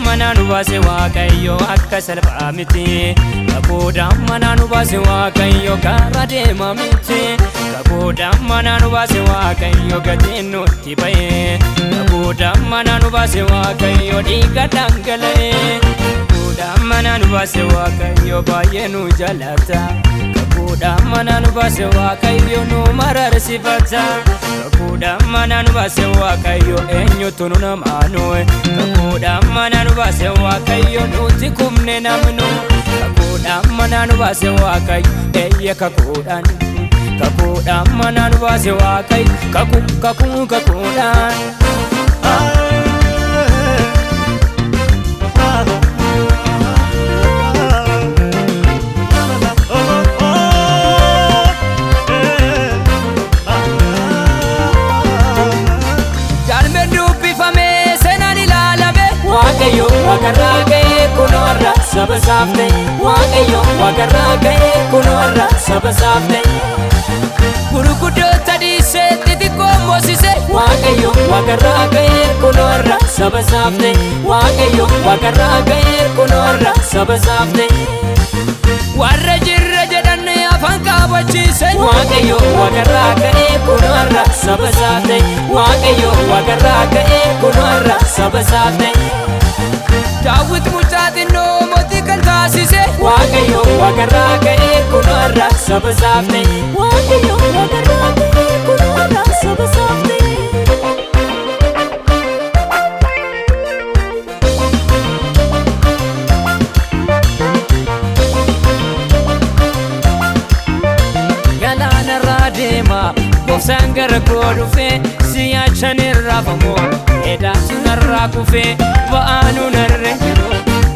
Mananu base waaqayyo akka salphaa miti Kakoodhaan mananu base waaqayyo karaa deemaa miti Kakoodhaan mananu base waaqayyo gatiin nutti ba'e Kakoodhaan mananu base waaqayyo dhiiga dhangala'e Kakoodhaan mananu base waaqayyo baay'ee nu jaalata Kakoodhaan mananu base waaqayyo nu mararsifata Kakoodhaan mananu base waaqayyo eenyutu nu namaanu Kakoodhaan mananu base waaqayyo nuti kumne namnu Kakoodhaan mananu base waaqayyo eeyya kakoodhaan Kakoodhaan mananu base waaqayyo kakoodhaan Waaqayyo waaqarraa ga'ee kunoo irra saba isaaf ta'e Waaqayyo waaqarraa ga'ee kunoo irra saba isaaf ta'e Gurguddoota dhiisee xixiqqoo moosise Waaqayyo waaqarraa ga'ee kunoo irra saba isaaf ta'e Waaqayyo waaqarraa ga'ee kunoo irra saba isaaf ta'e Warra jirra jedhanne afaan qabachiise Waaqayyo waaqarraa ga'ee kunoo irra saba isaaf ta'e Waaqayyo waaqarraa ga'ee kunoo irra saba isaaf ta'e Daawit mucaa xinnoo mootii kan taasise Waaqayyo waaqarraa ga'ee kunoo irra saba isaaf ta'e Waaqayyo waaqarraa ga'ee kunoo irra saba isaaf ta'e Galaanarraa deema gooftaan gara koo dhufe siyaachan irraa famoo Edaatu narraa kufe ba'aanu narra jiru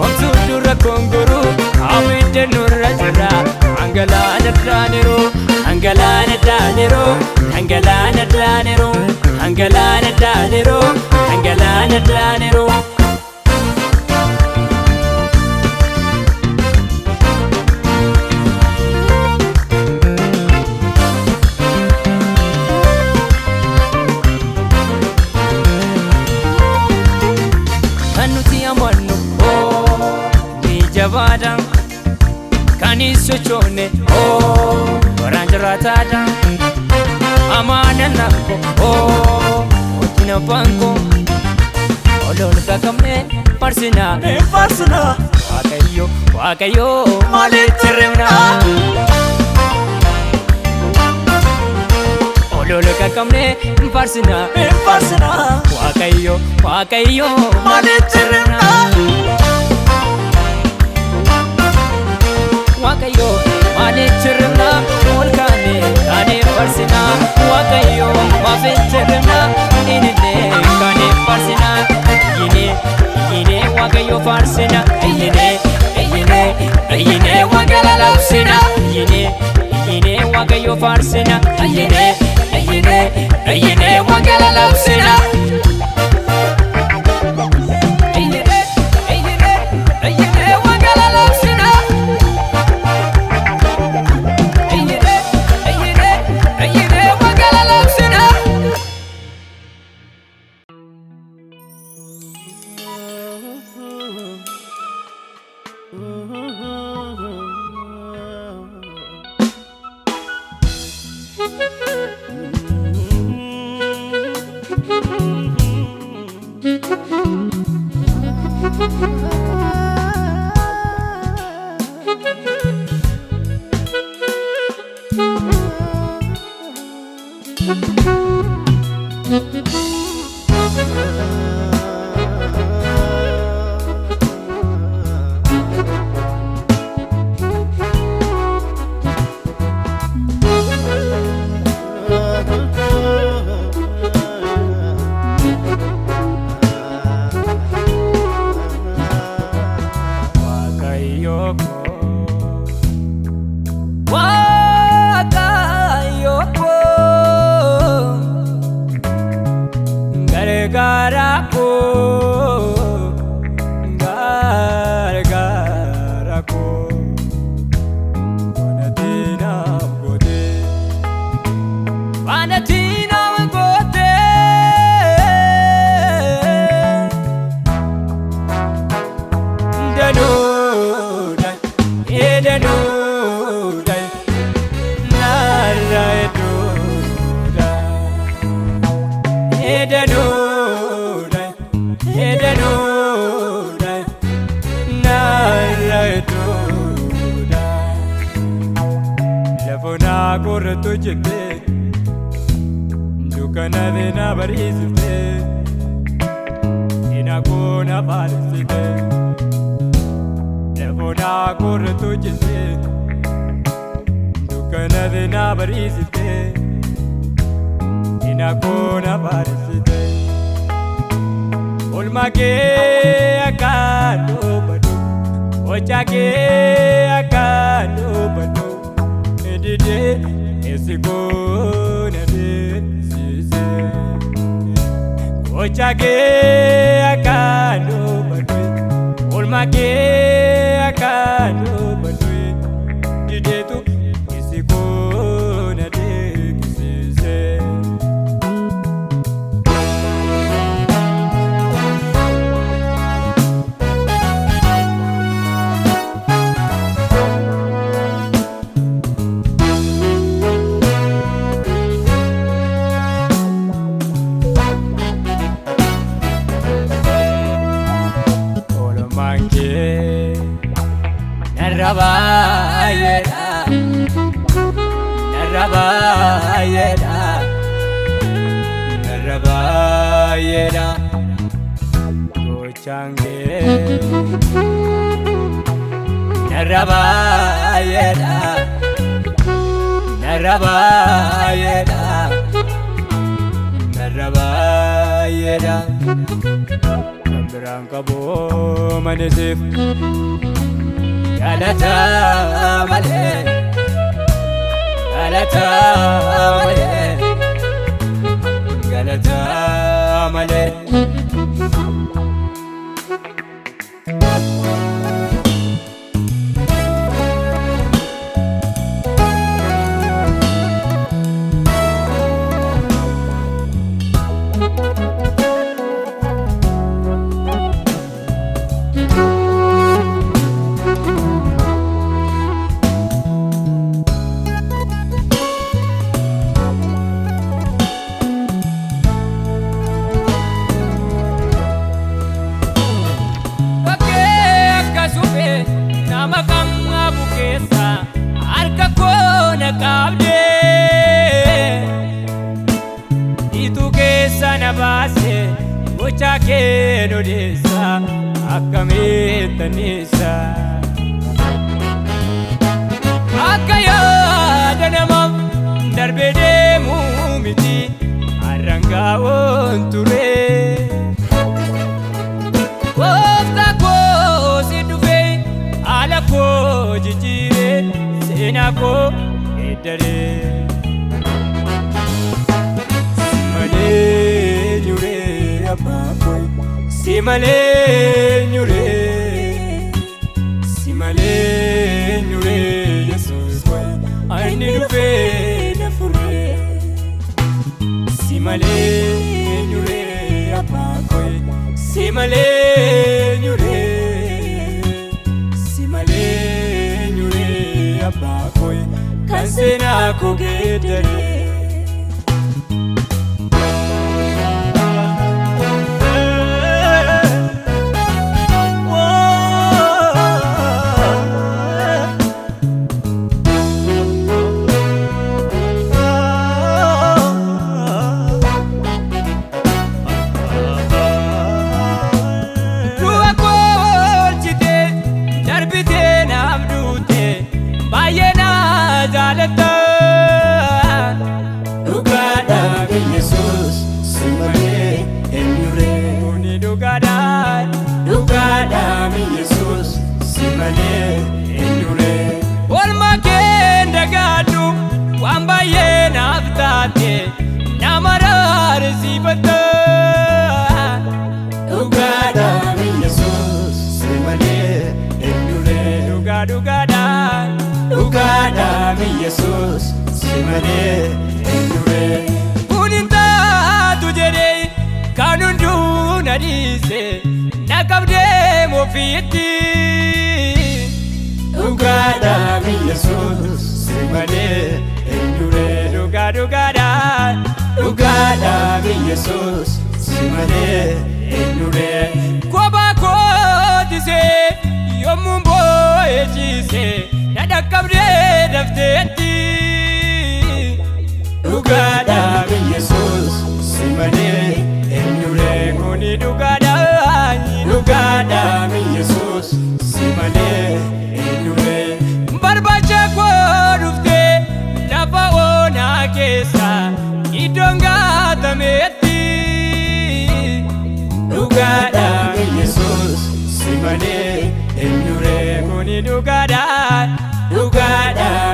Omtuu dura konguru abidda nurra jira Hangalaana daaniru Hangalaana daaniru Hangalaana daaniru Hangalaana daaniru Hangalaana daaniru Jabaadhaan kan hin sochoone orang jiraataadha amaana nakko wajjina banko olol kakamne farsina farsina waaqayyo maalitti hirribna olol kakamne farsina waaqayyo maalitti hirribna waaqayyo maalitti hirribna olkaane kaane farsina waaqayyo maalitti hirribna inine kaane farsina yine waaqayyo farsina yine wangala labsina yine waaqayyo farsina yine wangala labsina Corretto jette dukana dena barisite ina kona barisite devona corretto jette dukana dena barisite ina kona barisite olmake akano badu ochake akano badu edide esigona desise ochake akano badu olmake akano badu edide tu esigona desise Narabayeda Gochange Narabayeda Nambrang kabo manisif Galata male no desa akametanisa Akaya danamam darbe deemu miti aranga onture Wafta ko si dufe ala ko jijire sena ko edare Simale nyure apakoy Simale nyure Jesus koy Ani dufe na fure Simale nyure apakoy Simale nyure apakoy kansena ko gedare Namarar zibata Ugada mi Jesus simale enyure Ugada mi Jesus simale enyure Uninta tujere kanundu nadise nakabde mofiti Ugada mi Jesus simale enyure Ugada mi Jesus simale enyure Koba kodise yomumbo ejise nadakabde dafteti Ugada mi Jesus simale enyure Kuni dugada mi Jesus simale enyure Barbacha ko dufte lafa ona kesa idonga tameti Ugada mi Jesus simale enyure Kuni dugada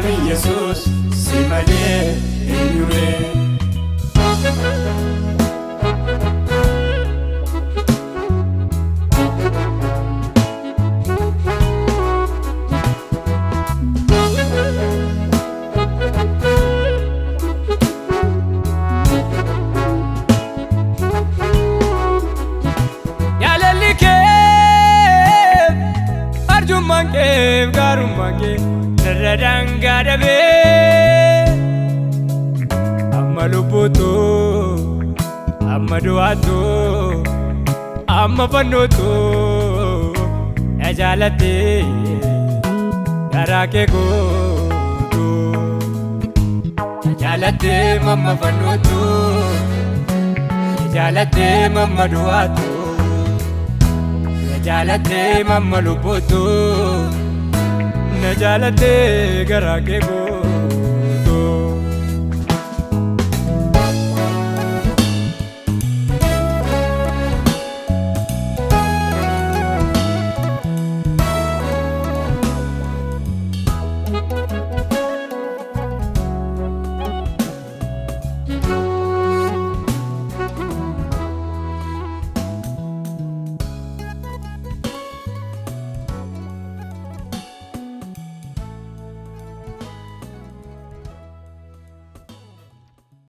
mi Jesus simale enyure Garumange Radanga dabe Amma luputo Amma duato Amma panoto Najalate Garake go Najalate mamma panoto Najalate mamma duato Najalate mamma luputo Najalate garake go